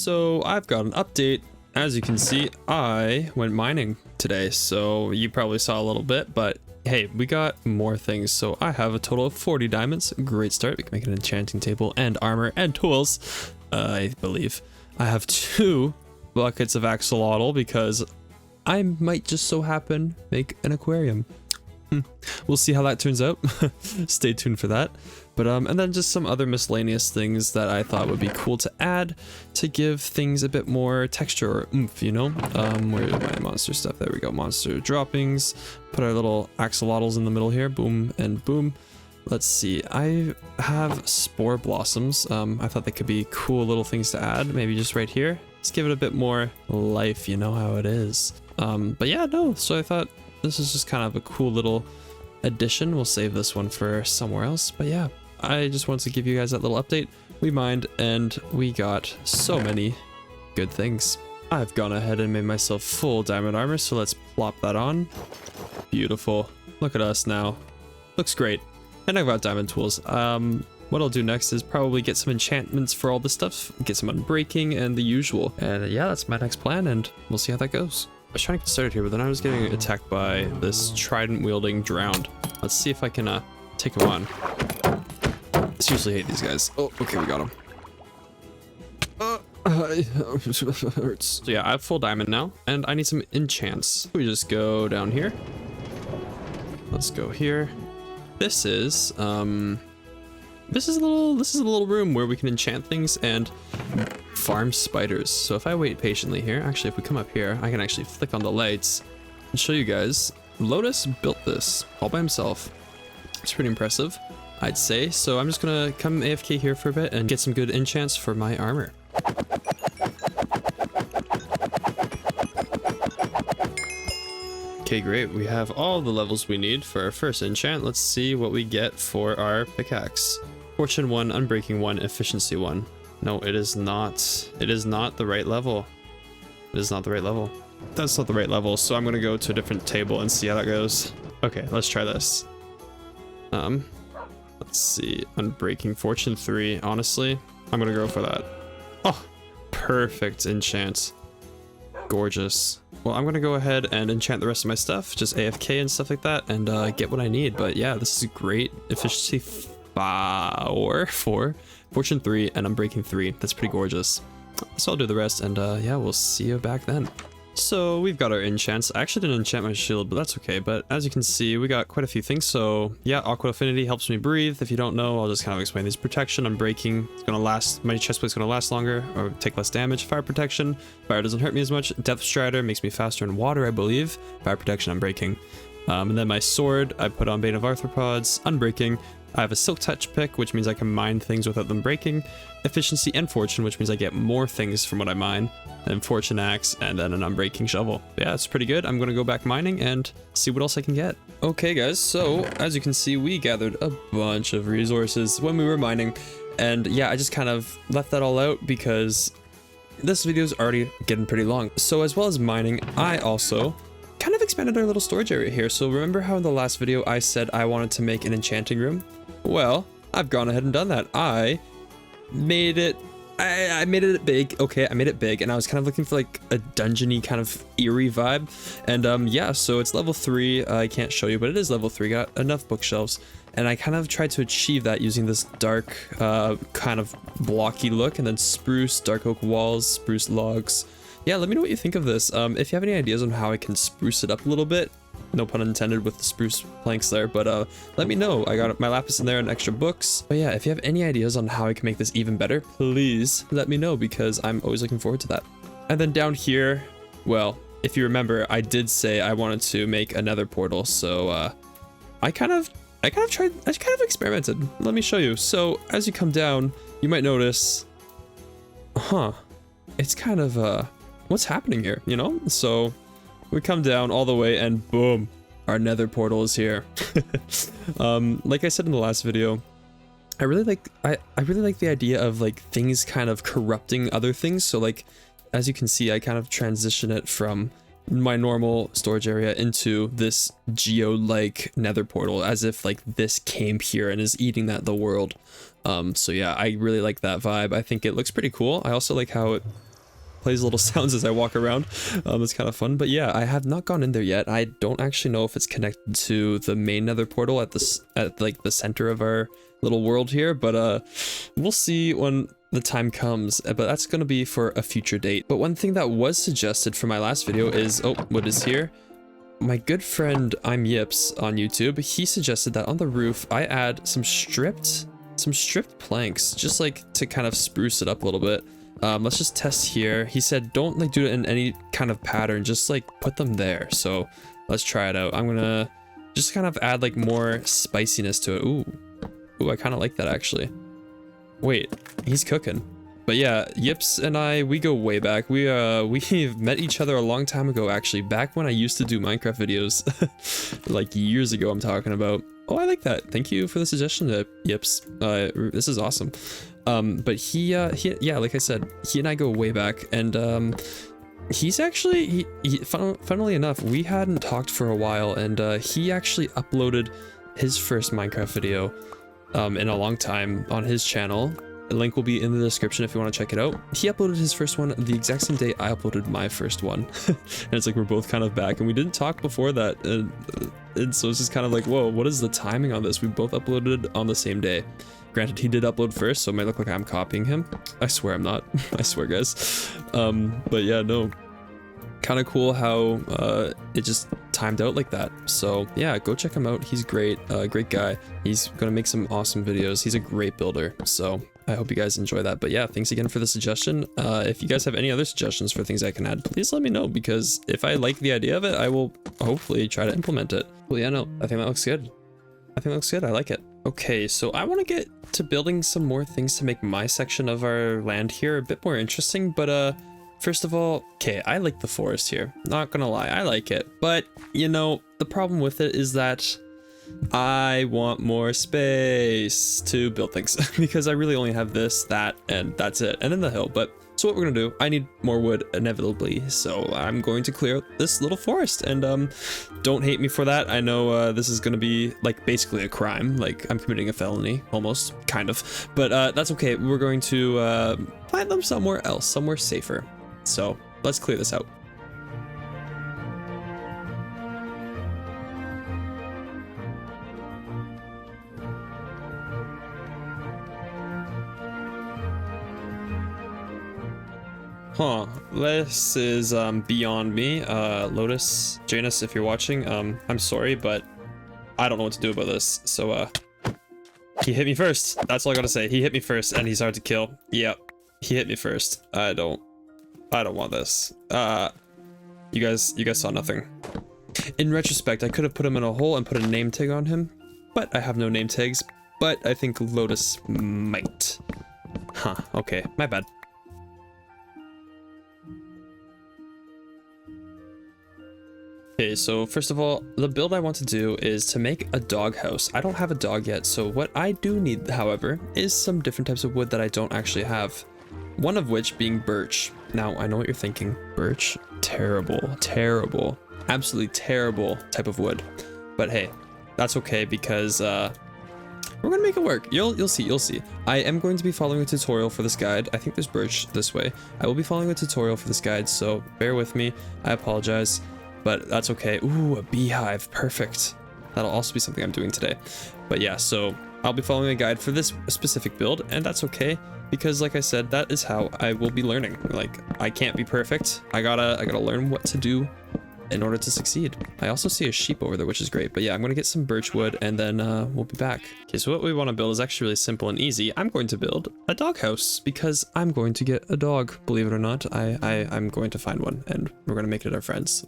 So I've got an update. As you can see, I went mining today, so you probably saw a little bit, but hey, we got more things. So I have a total of 40 diamonds. Great start. We can make an enchanting table and armor and tools, I believe. I have 2 buckets of axolotl because I might just so happen make an aquarium. We'll see how that turns out. Stay tuned for that. But and then just some other miscellaneous things that I thought would be cool to add to give things a bit more texture or oomph, you know? Where's my monster stuff? There we go. Monster droppings. Put our little axolotls in the middle here. Boom and boom. Let's see. I have spore blossoms. I thought they could be cool little things to add. Maybe just right here. Let's give it a bit more life. You know how it is. But yeah, no. So I thought this is just kind of a cool little addition. We'll save this one for somewhere else. But yeah, I just wanted to give you guys that little update. We mined and we got so many good things. I've gone ahead and made myself full diamond armor. So let's plop that on. Beautiful. Look at us now. Looks great. And I've got diamond tools. What I'll do next is probably get some enchantments for all this stuff, get some unbreaking and the usual. And yeah, that's my next plan and we'll see how that goes. I was trying to get started here, but then I was getting attacked by this trident-wielding drowned. Let's see if I can take him on. I seriously hate these guys. Oh, okay, we got him. Hurts. So yeah, I have full diamond now, and I need some enchants. We just go down here. Let's go here. This is a little room where we can enchant things and farm spiders. So if I wait patiently here, actually if we come up here, I can actually flick on the lights and show you guys. Lotus built this all by himself. It's pretty impressive, I'd say. So I'm just gonna come AFK here for a bit and get some good enchants for my armor. Okay, great. We have all the levels we need for our first enchant. Let's see what we get for our pickaxe. Fortune 1, Unbreaking 1, Efficiency 1. No, it is not. It is not the right level. It is not the right level. That's not the right level, so I'm gonna go to a different table and see how that goes. Okay, let's try this. Let's see. Unbreaking Fortune 3. Honestly, I'm gonna go for that. Oh, perfect enchant. Gorgeous. Well, I'm gonna go ahead and enchant the rest of my stuff, just AFK and stuff like that, and get what I need. But yeah, this is great. Efficiency 4, Fortune 3, and Unbreaking 3. That's pretty gorgeous. So I'll do the rest, and yeah, we'll see you back then. So we've got our enchants. I actually didn't enchant my shield, but that's okay. But as you can see, we got quite a few things. So yeah, Aqua Affinity helps me breathe. If you don't know, I'll just kind of explain these. Protection, Unbreaking, it's gonna last, my chestplate's gonna last longer or take less damage. Fire Protection, fire doesn't hurt me as much. Depth Strider makes me faster in water, I believe. Fire Protection, Unbreaking. And then my sword, I put on Bane of Arthropods, Unbreaking. I have a Silk Touch pick, which means I can mine things without them breaking. Efficiency and Fortune, which means I get more things from what I mine. And Fortune Axe, and then an Unbreaking Shovel. But yeah, it's pretty good. I'm gonna go back mining and see what else I can get. Okay guys, so as you can see, we gathered a bunch of resources when we were mining. And yeah, I just kind of left that all out because this video is already getting pretty long. So as well as mining, I also kind of expanded our little storage area here. So remember how in the last video I said I wanted to make an enchanting room? Well, I've gone ahead and done that. I made it big. Okay, I made it big, and I was kind of looking for like a dungeony kind of eerie vibe. And yeah, so it's level 3. I can't show you, but it is level 3. Got enough bookshelves, and I kind of tried to achieve that using this dark kind of blocky look, and then spruce, dark oak walls, spruce logs. Yeah, let me know what you think of this. If you have any ideas on how I can spruce it up a little bit, no pun intended with the spruce planks there, but let me know. I got my lapis in there and extra books. But yeah, if you have any ideas on how I can make this even better, please let me know because I'm always looking forward to that. And then down here, well, if you remember, I did say I wanted to make another portal, so I kind of experimented. Let me show you. So as you come down, you might notice, it's kind of what's happening here, you know? So we come down all the way and boom, our nether portal is here. Like I said in the last video, I really like the idea of like things kind of corrupting other things. So like, as you can see, I kind of transition it from my normal storage area into this geo-like nether portal, as if like this came here and is eating the world. So yeah, I really like that vibe. I think it looks pretty cool. I also like how it plays little sounds as I walk around. It's kind of fun. But yeah, I have not gone in there yet. I don't actually know if it's connected to the main nether portal at like the center of our little world here, but we'll see when the time comes, but that's going to be for a future date. But one thing that was suggested for my last video is, oh, what is here? My good friend I'm Yips on YouTube, he suggested that on the roof I add some stripped planks, just like to kind of spruce it up a little bit. Let's just test here. He said don't like do it in any kind of pattern, just like put them there. So let's try it out. I'm gonna just kind of add like more spiciness to it. Ooh, I kind of like that actually. Wait, he's cooking. But yeah, Yips and I, we go way back. We've met each other a long time ago, actually, back when I used to do Minecraft videos, like years ago I'm talking about. Oh, I like that. Thank you for the suggestion, Yips. This is awesome. But yeah, like I said, he and I go way back, and he's actually, funnily enough, we hadn't talked for a while, and he actually uploaded his first Minecraft video in a long time on his channel. The link will be in the description if you want to check it out. He uploaded his first one the exact same day I uploaded my first one. And it's like we're both kind of back, and we didn't talk before that, and so it's just kind of like, whoa, what is the timing on this? We both uploaded on the same day. Granted, he did upload first, so it might look like I'm copying him. I swear I'm not. I swear, guys. But yeah, no. Kind of cool how it just timed out like that. So yeah, go check him out. He's great, great guy. He's gonna make some awesome videos. He's a great builder, so I hope you guys enjoy that. But yeah, thanks again for the suggestion. If you guys have any other suggestions for things I can add, please let me know, because if I like the idea of it, I will hopefully try to implement it. Well, yeah, no, I think that looks good. I think that looks good. I like it. Okay, so I want to get to building some more things to make my section of our land here a bit more interesting, but first of all, okay, I like the forest here. Not gonna lie, I like it. But, you know, the problem with it is that I want more space to build things because I really only have this, that, and that's it. And then the hill. But so what we're gonna do, I need more wood inevitably. So I'm going to clear out this little forest, and don't hate me for that. I know this is gonna be like basically a crime. Like I'm committing a felony, almost, kind of. But that's okay. We're going to plant them somewhere else, somewhere safer. So let's clear this out. Huh, this is beyond me. Lotus, Janus, if you're watching, I'm sorry, but I don't know what to do about this. So he hit me first. That's all I gotta say. He hit me first, and he's hard to kill. Yep, he hit me first. I don't want this. You guys saw nothing. In retrospect, I could have put him in a hole and put a name tag on him, but I have no name tags. But I think Lotus might. Huh, okay, my bad. Okay, so first of all, the build I want to do is to make a dog house. I don't have a dog yet, so what I do need, however, is some different types of wood that I don't actually have. One of which being birch. Now, I know what you're thinking. Birch? Terrible, terrible, absolutely terrible type of wood. But hey, that's okay because we're gonna make it work. You'll see. I am going to be following a tutorial for this guide. I think there's birch this way. I will be following a tutorial for this guide, so bear with me. I apologize. But that's okay. Ooh, a beehive. Perfect. That'll also be something I'm doing today. But yeah, so I'll be following a guide for this specific build, and that's okay, because like I said, that is how I will be learning. Like, I can't be perfect. I gotta learn what to do in order to succeed. I also see a sheep over there, which is great. But yeah, I'm gonna get some birch wood, and then we'll be back. Okay, so what we want to build is actually really simple and easy. I'm going to build a dog house because I'm going to get a dog. Believe it or not, I'm going to find one, and we're gonna make it our friends.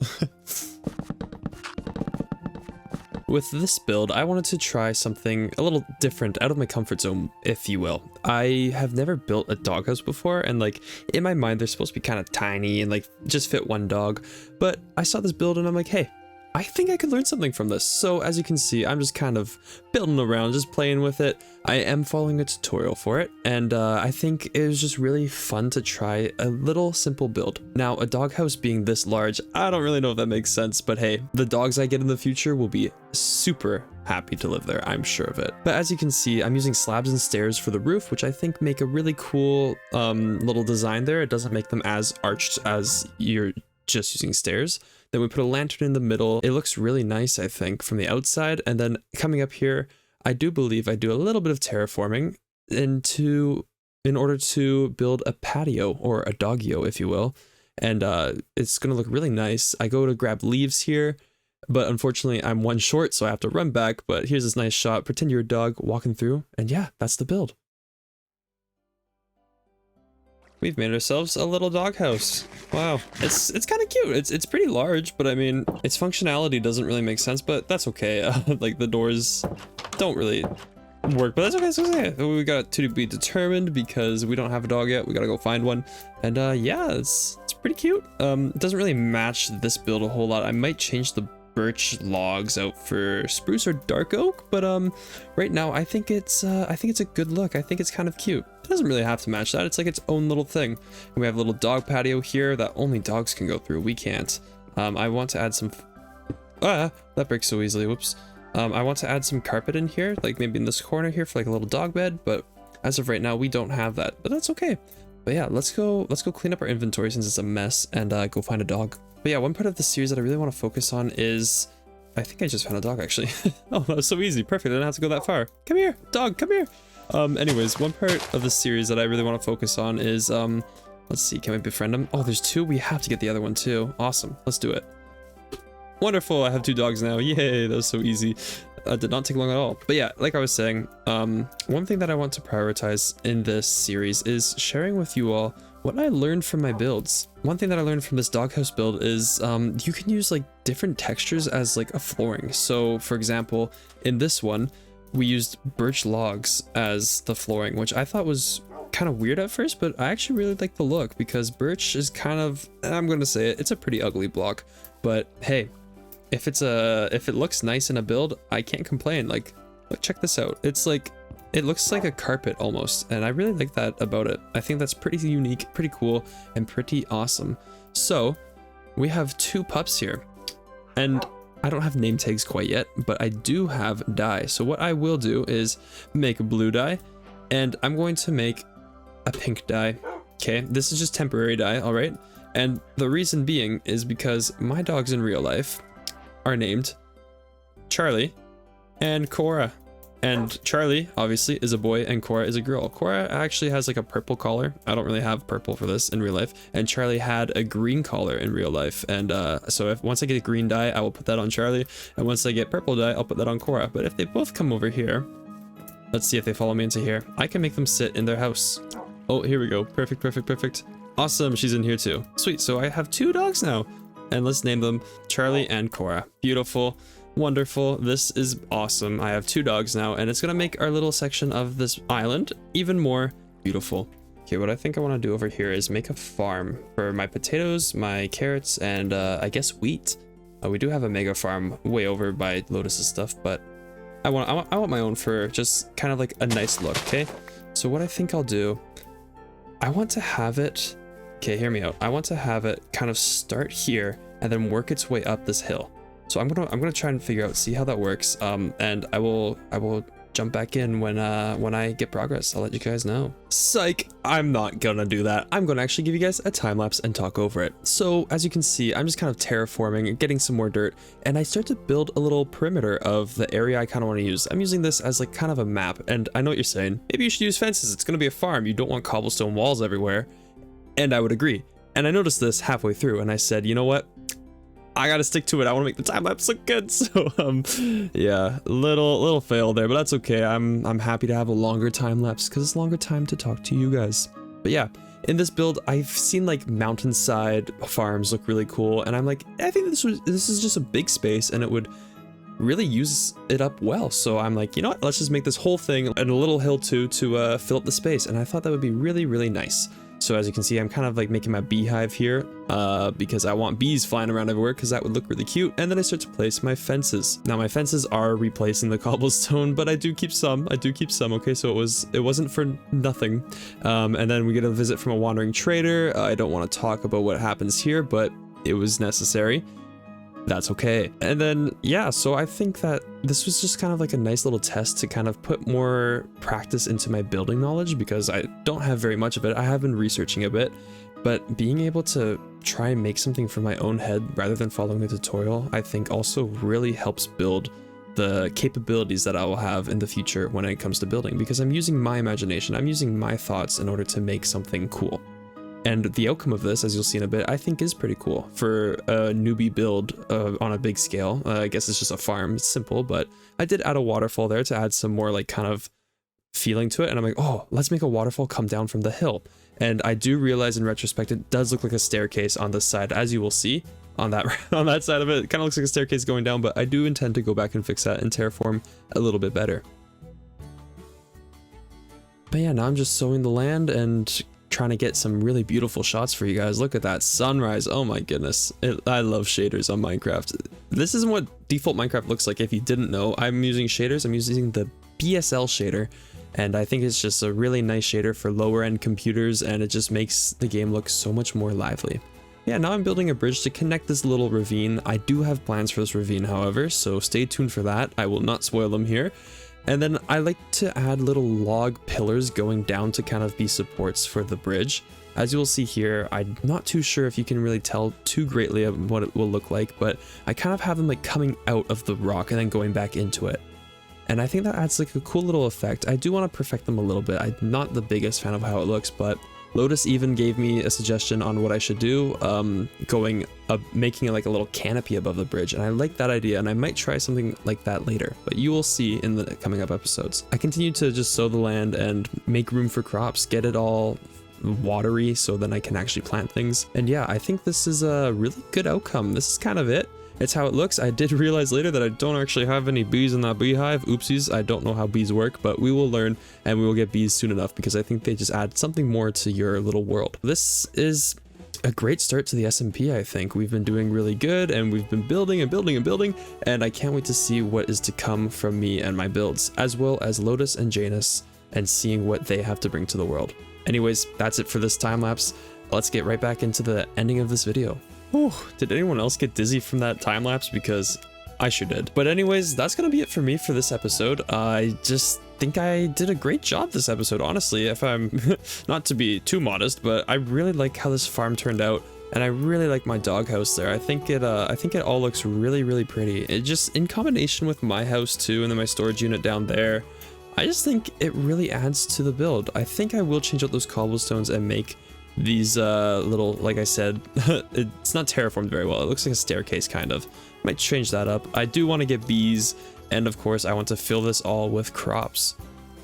With this build, I wanted to try something a little different, out of my comfort zone, if you will. I have never built a doghouse before, and like, in my mind, they're supposed to be kind of tiny and like just fit one dog. But I saw this build and I'm like, hey, I think I could learn something from this. So as you can see, I'm just kind of building around, just playing with it. I am following a tutorial for it, and I think it was just really fun to try a little simple build. Now, a doghouse being this large, I don't really know if that makes sense, but hey, the dogs I get in the future will be super happy to live there, I'm sure of it. But as you can see, I'm using slabs and stairs for the roof, which I think make a really cool little design there. It doesn't make them as arched as you're just using stairs. Then we put a lantern in the middle. It looks really nice, I think, from the outside. And then coming up here, I do believe I do a little bit of terraforming in order to build a patio, or a doggio, if you will. And it's gonna look really nice. I go to grab leaves here, but unfortunately I'm one short, so I have to run back. But here's this nice shot. Pretend you're a dog walking through, and yeah, that's the build. We've made ourselves a little doghouse. Wow, it's kind of cute. It's pretty large, but I mean, its functionality doesn't really make sense, but that's okay. Like the doors don't really work, but that's okay. That's okay. We got to be determined because we don't have a dog yet. We gotta go find one, and yeah, it's pretty cute. It doesn't really match this build a whole lot. I might change the birch logs out for spruce or dark oak, but right now I think it's a good look. I think it's kind of cute. It doesn't really have to match that. It's like its own little thing. And we have a little dog patio here that only dogs can go through. We can't. I want to add some that breaks so easily. Whoops. I want to add some carpet in here, like maybe in this corner here for like a little dog bed, but as of right now we don't have that, but that's okay. But yeah, let's go clean up our inventory since it's a mess, and go find a dog. But yeah, one part of the series that I really want to focus on is, I think I just found a dog actually. Oh, that was so easy. Perfect. I didn't have to go that far. Come here, dog, come here. Anyways, one part of the series that I really want to focus on is, let's see, can we befriend him? Oh, there's two. We have to get the other one too. Awesome. Let's do it. Wonderful. I have two dogs now. Yay. That was so easy. Did not take long at all. But yeah, like I was saying, one thing that I want to prioritize in this series is sharing with you all what I learned from my builds. One thing that I learned from this doghouse build is you can use like different textures as like a flooring. So for example, in this one, we used birch logs as the flooring, which I thought was kind of weird at first, but I actually really like the look because birch is kind of, I'm going to say it, it's a pretty ugly block, but hey, if it looks nice in a build, I can't complain. Like check this out. It's like, it looks like a carpet almost, and I really like that about it. I think that's pretty unique, pretty cool, and pretty awesome. So we have two pups here, and I don't have name tags quite yet, but I do have dye. So what I will do is make a blue dye, and I'm going to make a pink dye. Okay, this is just temporary dye, all right? And the reason being is because my dogs in real life are named Charlie and Cora. And Charlie, obviously, is a boy, and Cora is a girl. Cora actually has like a purple collar. I don't really have purple for this in real life. And Charlie had a green collar in real life. And so once I get green dye, I will put that on Charlie. And once I get purple dye, I'll put that on Cora. But if they both come over here, let's see if they follow me into here. I can make them sit in their house. Oh, here we go. Perfect, perfect, perfect. Awesome, she's in here too. Sweet, so I have two dogs now. And let's name them Charlie and Cora. Beautiful. Wonderful. This is awesome. I have two dogs now, and it's gonna make our little section of this island even more beautiful. Okay, what I think I want to do over here is make a farm for my potatoes, my carrots, and I guess wheat. We do have a mega farm way over by Lotus's stuff, but I want my own for just kind of like a nice look. Okay, so what I think I'll do, I want to have it, okay, hear me out. I want to have it kind of start here and then work its way up this hill. So I'm gonna try and figure out, see how that works, and I will jump back in when I get progress. I'll let you guys know. Psych, I'm not gonna do that. I'm gonna actually give you guys a time lapse and talk over it. So as you can see, I'm just kind of terraforming and getting some more dirt, and I start to build a little perimeter of the area I kind of want to use. I'm using this as like kind of a map, and I know what you're saying. Maybe you should use fences. It's gonna be a farm. You don't want cobblestone walls everywhere. And I would agree. And I noticed this halfway through, and I said, you know what? I gotta stick to it. I want to make the time lapse look good. So yeah, little fail there, but that's okay. I'm happy to have a longer time lapse because it's longer time to talk to you guys. But yeah, in this build, I've seen like mountainside farms look really cool, and I'm like, I think this is just a big space, and it would really use it up well. So I'm like, you know what? Let's just make this whole thing and a little hill too to fill up the space, and I thought that would be really, really nice. So as you can see, I'm kind of like making my beehive here because I want bees flying around everywhere because that would look really cute. And then I start to place my fences. Now my fences are replacing the cobblestone, but I do keep some. Okay, so it wasn't for nothing. And then we get a visit from a wandering trader. I don't want to talk about what happens here, but it was necessary. That's okay. And then, yeah, so I think that this was just kind of like a nice little test to kind of put more practice into my building knowledge because I don't have very much of it. I have been researching a bit, but being able to try and make something from my own head rather than following the tutorial, I think also really helps build the capabilities that I will have in the future when it comes to building, because I'm using my imagination, I'm using my thoughts in order to make something cool. And the outcome of this, as you'll see in a bit, I think is pretty cool for a newbie build on a big scale. I guess it's just a farm. It's simple, but I did add a waterfall there to add some more like kind of feeling to it. And I'm like, oh, let's make a waterfall come down from the hill. And I do realize in retrospect, it does look like a staircase on this side, as you will see on that side of it. It kind of looks like a staircase going down, but I do intend to go back and fix that and terraform a little bit better. But yeah, now I'm just sowing the land and trying to get some really beautiful shots for you guys. Look at that sunrise. Oh my goodness. I love shaders on Minecraft. This isn't what default Minecraft looks like. If you didn't know, I'm using shaders. I'm using the BSL shader, and I think it's just a really nice shader for lower end computers, and it just makes the game look so much more lively. Yeah, now I'm building a bridge to connect this little ravine. I do have plans for this ravine, however, so stay tuned for that. I will not spoil them here. And then I like to add little log pillars going down to kind of be supports for the bridge. As you will see here, I'm not too sure if you can really tell too greatly of what it will look like, but I kind of have them like coming out of the rock and then going back into it. And I think that adds like a cool little effect. I do want to perfect them a little bit. I'm not the biggest fan of how it looks, but Lotus even gave me a suggestion on what I should do, making it like a little canopy above the bridge, and I like that idea, and I might try something like that later, but you will see in the coming up episodes. I continue to just sow the land and make room for crops, get it all watery so then I can actually plant things. And yeah, I think this is a really good outcome. This is kind of it. It's how it looks. I did realize later that I don't actually have any bees in that beehive. Oopsies, I don't know how bees work, but we will learn and we will get bees soon enough because I think they just add something more to your little world. This is a great start to the SMP, I think. We've been doing really good and we've been building and building and building, and I can't wait to see what is to come from me and my builds, as well as Lotus and Janus, and seeing what they have to bring to the world. Anyways, that's it for this time lapse. Let's get right back into the ending of this video. Whew, did anyone else get dizzy from that time lapse? Because I sure did. But anyways, that's gonna be it for me for this episode. I just think I did a great job this episode, honestly, if I'm not to be too modest, but I really like how this farm turned out, and I really like my doghouse there. I think it all looks really, really pretty. It just, in combination with my house too, and then my storage unit down there, I just think it really adds to the build. I think I will change out those cobblestones and make these little, like I said, it's not terraformed very well. It looks like a staircase kind of. Might change that up. I do want to get bees, and of course I want to fill this all with crops.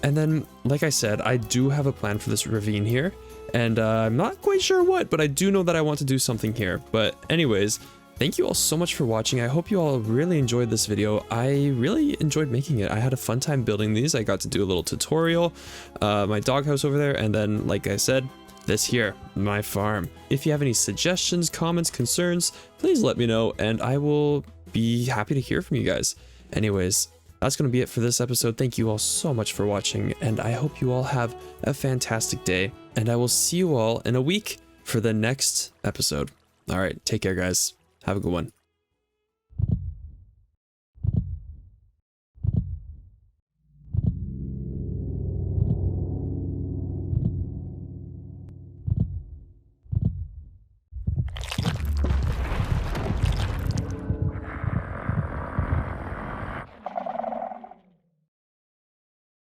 And then, like I said, I do have a plan for this ravine here, and I'm not quite sure what, but I do know that I want to do something here. But anyways, thank you all so much for watching. I hope you all really enjoyed this video. I really enjoyed making it. I had a fun time building these. I got to do a little tutorial, my doghouse over there, and then, like I said, this here, my farm. If you have any suggestions, comments, concerns, please let me know, and I will be happy to hear from you guys. Anyways, that's going to be it for this episode. Thank you all so much for watching, and I hope you all have a fantastic day, and I will see you all in a week for the next episode. All right, take care, guys. Have a good one.